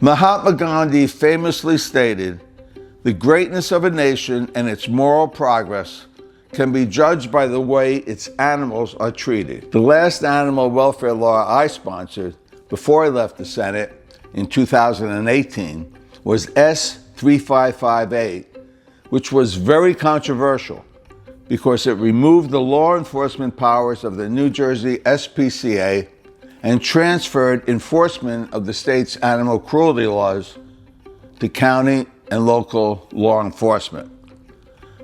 Mahatma Gandhi famously stated, "The greatness of a nation and its moral progress can be judged by the way its animals are treated." The last animal welfare law I sponsored before I left the Senate in 2018 was S 3558, which was very controversial because it removed the law enforcement powers of the New Jersey SPCA and transferred enforcement of the state's animal cruelty laws to county and local law enforcement.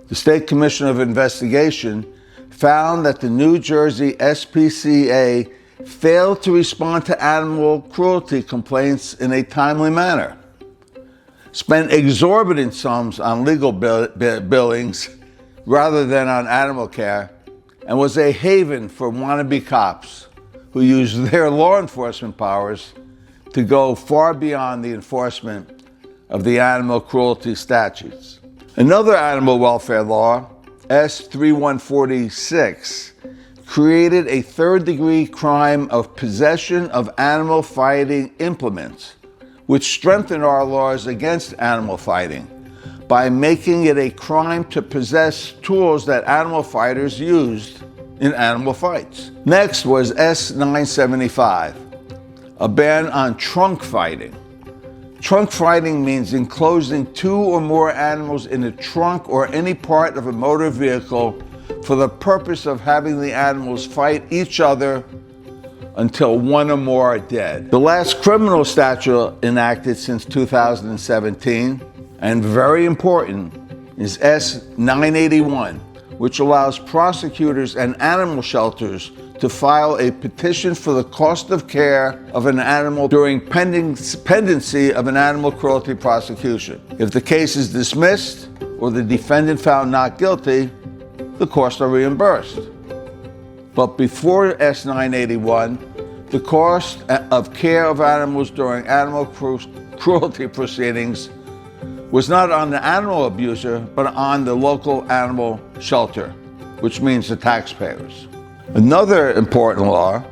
The State Commission of Investigation found that the New Jersey SPCA failed to respond to animal cruelty complaints in a timely manner, spent exorbitant sums on legal billings rather than on animal care, and was a haven for wannabe cops who used their law enforcement powers to go far beyond the enforcement of the animal cruelty statutes. Another animal welfare law, S 3146, created a third-degree crime of possession of animal fighting implements, which strengthened our laws against animal fighting by making it a crime to possess tools that animal fighters used in animal fights. Next was S 975, a ban on trunk fighting. Trunk fighting means enclosing two or more animals in a trunk or any part of a motor vehicle for the purpose of having the animals fight each other until one or more are dead. The last criminal statute enacted since 2017, and very important, is S 981, which allows prosecutors and animal shelters to file a petition for the cost of care of an animal during pendency of an animal cruelty prosecution. If the case is dismissed or the defendant found not guilty, the costs are reimbursed. But before S 981, the cost of care of animals during animal cruelty proceedings was not on the animal abuser, but on the local animal shelter, which means the taxpayers. Another important law,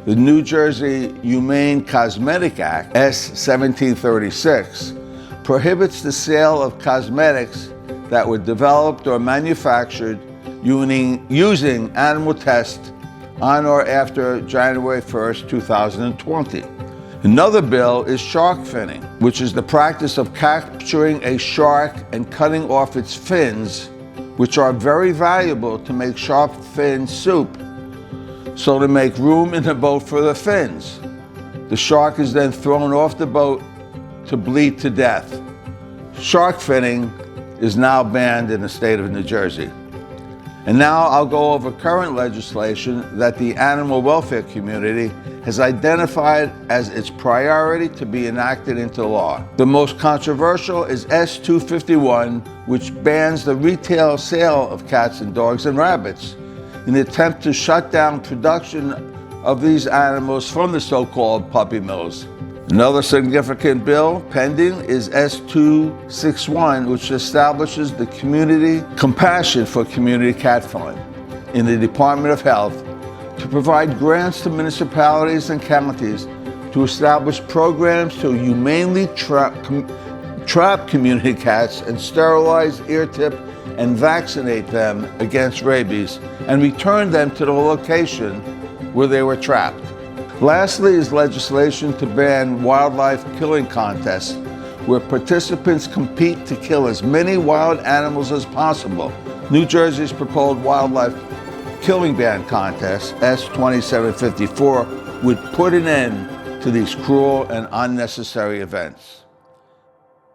the New Jersey Humane Cosmetic Act, S 1736, prohibits the sale of cosmetics that were developed or manufactured using animal tests on or after January 1st, 2020. Another bill is shark finning, which is the practice of capturing a shark and cutting off its fins, which are very valuable to make shark fin soup, so to make room in the boat for the fins. The shark is then thrown off the boat to bleed to death. Shark finning is now banned in the state of New Jersey. And now I'll go over current legislation that the animal welfare community has identified as its priority to be enacted into law. The most controversial is S 251, which bans the retail sale of cats and dogs and rabbits in an attempt to shut down production of these animals from the so-called puppy mills. Another significant bill pending is S 261, which establishes the Community Compassion for Community Cat Fund in the Department of Health to provide grants to municipalities and counties to establish programs to humanely trap community cats and sterilize, ear tip, and vaccinate them against rabies and return them to the location where they were trapped. Lastly is legislation to ban wildlife killing contests, where participants compete to kill as many wild animals as possible. New Jersey's proposed wildlife killing ban contest, S 2754, would put an end to these cruel and unnecessary events.